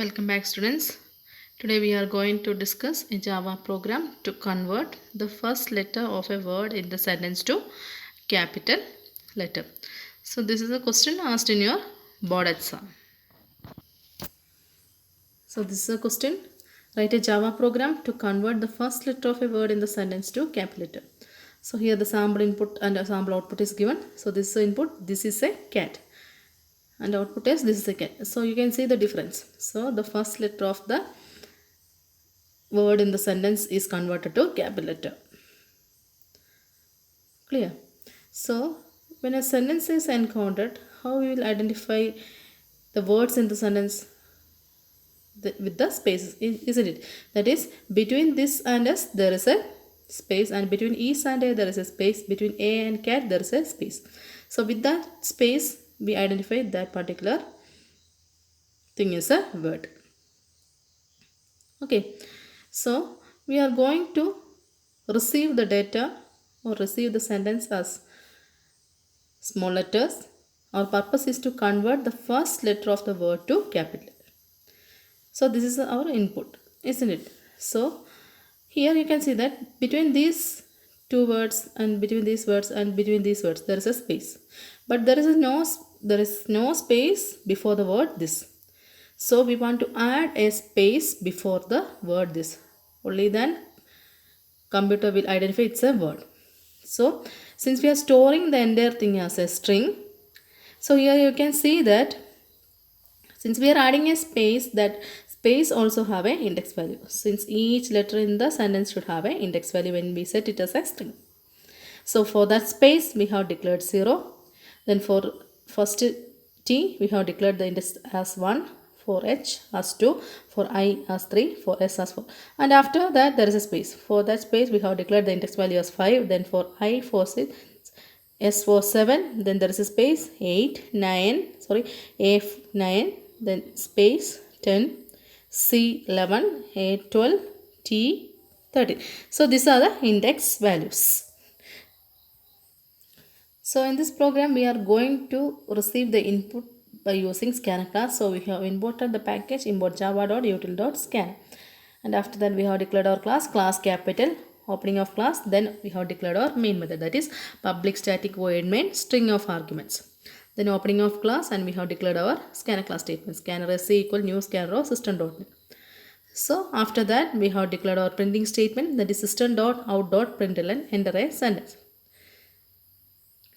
Welcome back, students. Today we are going to discuss a Java program to convert the first letter of a word in the sentence to capital letter. So this is a question asked in your board exam. So this is a question. Write a Java program to convert the first letter of a word in the sentence to capital letter. So here the sample input and a sample output is given. So this is the input, this is a cat. And output is this is a cat. So you can see the difference. So the first letter of the word in the sentence is converted to capital letter. Clear? So when a sentence is encountered, how we will identify the words in the sentence with the spaces, isn't it? That is, between this and s there is a space, and between is and a there is a space, between a and cat there is a space. So with that space we identify that particular thing is a word. Okay, so we are going to receive the data or receive the sentence as small letters. Our purpose is to convert the first letter of the word to capital. So this is our input, isn't it? So here you can see that between these two words and between these words and between these words there is a space, but there is no space before the word this. So we want to add a space before the word this. Only then computer will identify it's a word. So since we are storing the entire thing as a string, so here you can see that since we are adding a space, that space also have a index value. Since each letter in the sentence should have a index value when we set it as a string. So for that space we have declared 0. Then for first t we have declared the index as 1. For h as 2, for I as 3, for s as 4. And after that there is a space. For that space we have declared the index value as 5. Then for I for 6, s for 7. Then there is a space 8, 9, sorry, a 9. Then space 10, c 11, a 12, t 13. So these are the index values. So in this program we are going to receive the input by using scanner class. So we have imported the package import java.util.scan, and after that we have declared our class capital, opening of class. Then we have declared our main method, that is public static void main string of arguments. Then opening of class, and we have declared our scanner class statement, scanner sc equal new scanner of system.net. So after that we have declared our printing statement, that is system.out.println enter a sentence.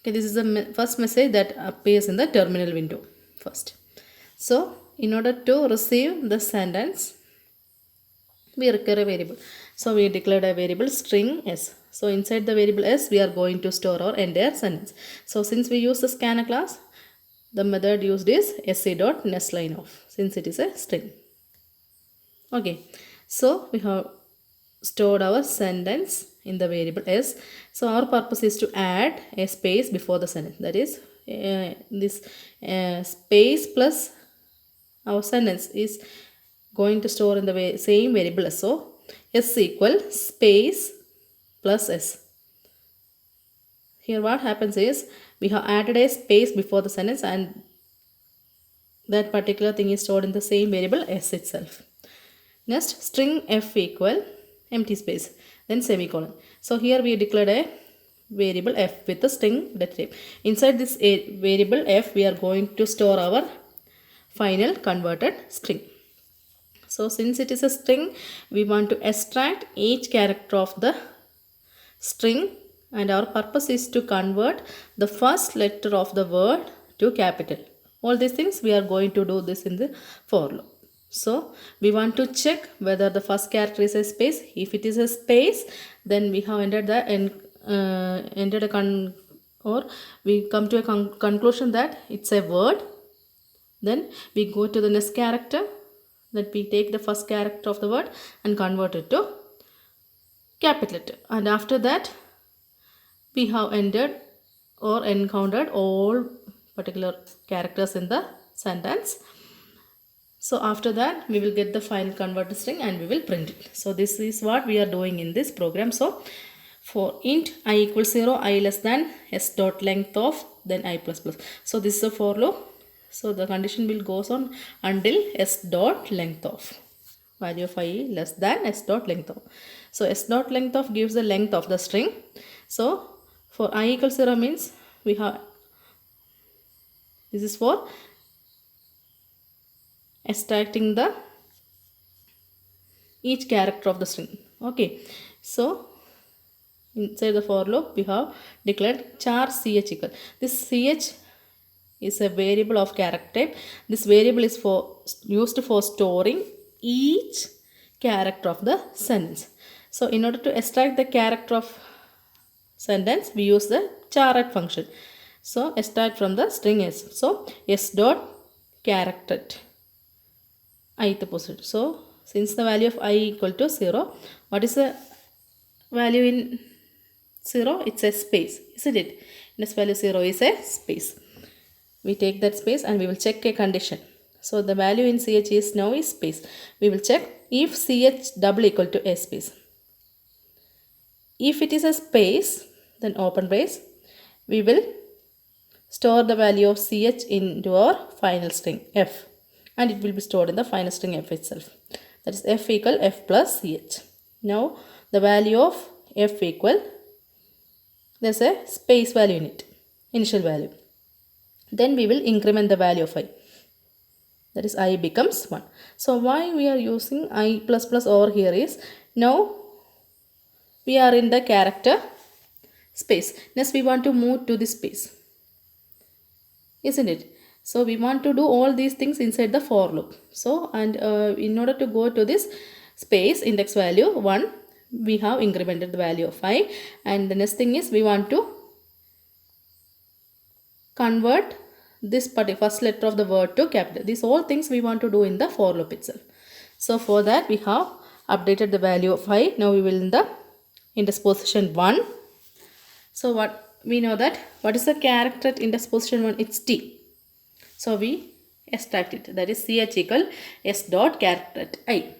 Okay, this is the first message that appears in the terminal window first. So in order to receive the sentence we require a variable. So we declared a variable string s. So inside the variable s we are going to store our entire sentence. So since we use the scanner class, the method used is sc.nestLineOf, since it is a string. Okay, so we have stored our sentence in the variable s. So our purpose is to add a space before the sentence, that is this space plus our sentence is going to store in the same variable s. So s equal space plus s. Here what happens is we have added a space before the sentence, and that particular thing is stored in the same variable s itself. Next, string f equal empty space, then semicolon. So here we declared a variable f with the string data type. Inside this variable f we are going to store our final converted string. So since it is a string, we want to extract each character of the string, and our purpose is to convert the first letter of the word to capital. All these things we are going to do this in the for loop. So we want to check whether the first character is a space. If it is a space, then we have entered or we come to a conclusion that it's a word. Then we go to the next character, that we take the first character of the word and convert it to capital letter. And after that we have entered or encountered all particular characters in the sentence. So after that we will get the final converted string and we will print it. So this is what we are doing in this program. So for int I equals 0, I less than s dot length of then I plus plus. So this is a for loop. So the condition will goes on until s dot length of value of I less than s dot length of. So s dot length of gives the length of the string. So for I equals 0 means we have, this is for extracting the each character of the string. Okay, so inside the for loop we have declared char ch equal. This ch is a variable of character type. This variable is for used for storing each character of the sentence. So in order to extract the character of sentence, we use the charAt function. So extract from the string s. So s dot character ith position. So since the value of I equal to 0, what is the value in 0? It's a space, isn't it? This value 0 is a space. We take that space and we will check a condition. So the value in ch is now is space. We will check if ch double equal to a space. If it is a space, then open brace, we will store the value of ch into our final string f, and it will be stored in the final string f itself. That is f equal f plus ch. Now the value of f equal, there's a space value in it, initial value. Then we will increment the value of I. That is I becomes 1. So why we are using I plus plus over here is, now we are in the character space. Next we want to move to this space, isn't it? So we want to do all these things inside the for loop. So and in order to go to this space index value 1, we have incremented the value of I, and the next thing is we want to convert this particular first letter of the word to capital. These all things we want to do in the for loop itself. So for that we have updated the value of I. Now we will in the index position 1. So what we know that, what is the character at index position 1? It's t. So we extract it, that is ch equal s dot character at I.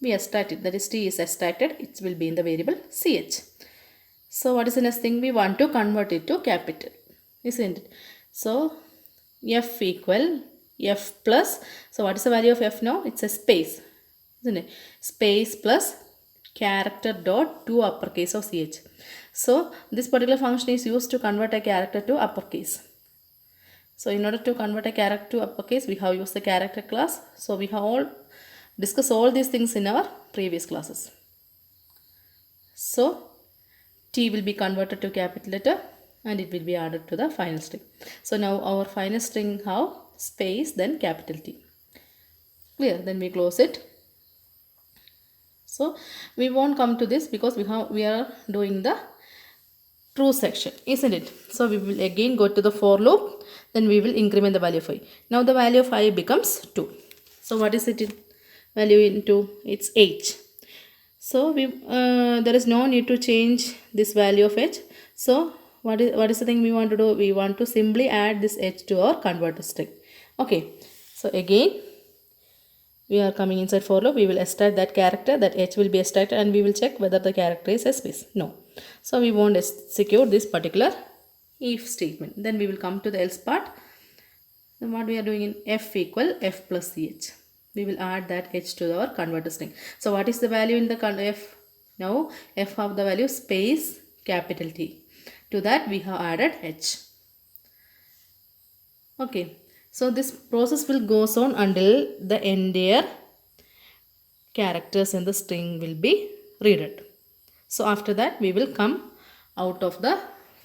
We extract it, that is t is extracted, it will be in the variable ch. So what is the next thing? We want to convert it to capital, isn't it? So f equal f plus, so what is the value of f now? It's a space, isn't it? Space plus character dot to uppercase of ch. So this particular function is used to convert a character to uppercase. So in order to convert a character to uppercase, we have used the character class. So we have all discussed all these things in our previous classes. So t will be converted to capital letter and it will be added to the final string. So now our final string have space then capital T. Clear? Then we close it. So we won't come to this because we are doing the true section, isn't it? So we will again go to the for loop, then we will increment the value of I. Now the value of I becomes 2. So what is it in value in 2? It's h. So we there is no need to change this value of h. So what is the thing we want to do? We want to simply add this h to our converter string. Okay, so again we are coming inside for loop. We will extract that character, that h will be extracted, and we will check whether the character is a space. No. So we won't execute this particular if statement. Then we will come to the else part. Then what we are doing in f equal f plus ch. We will add that h to our converter string. So what is the value in the f? Now f of the value space capital T. To that we have added h. Okay. So this process will goes on until the entire characters in the string will be read. So after that we will come out of the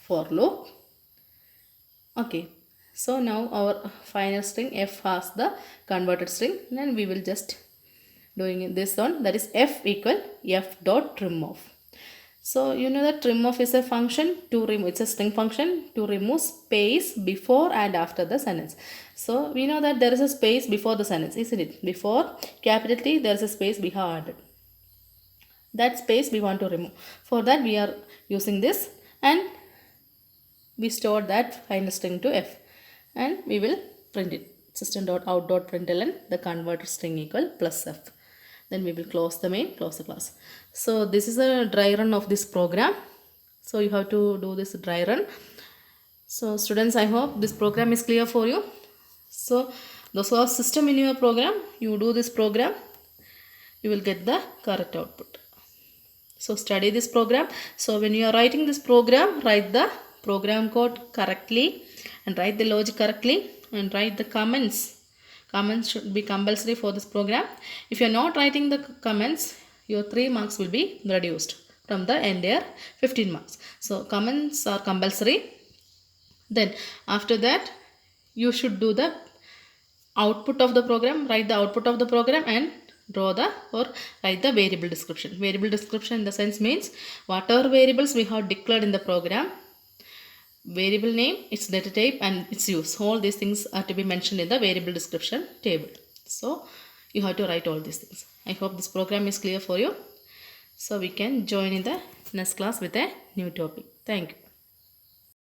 for loop. Okay. So now our final string f has the converted string, and we will just doing this one, that is f equal f dot trim off. So you know that trim off is a function to remove, it's a string function to remove space before and after the sentence. So we know that there is a space before the sentence, isn't it? Before capital T there is a space we have added. That space we want to remove. For that we are using this, and we store that final string to f, and we will print it. System.out.println the converted string equal plus f. Then we will close the main, close the class. So this is a dry run of this program. So you have to do this dry run. So students, I hope this program is clear for you. So those who have system in your program, you do this program, you will get the correct output. So study this program. So when you are writing this program, write the program code correctly and write the logic correctly and write the comments. Comments should be compulsory for this program. If you are not writing the comments, your 3 marks will be reduced from the entire 15 marks. So comments are compulsory. Then after that, you should do the output of the program, write the output of the program and draw the or write the variable description. Variable description in the sense means whatever variables we have declared in the program, variable name, its data type and its use, all these things are to be mentioned in the variable description table. So you have to write all these things. I hope this program is clear for you. So we can join in the next class with a new topic. Thank you.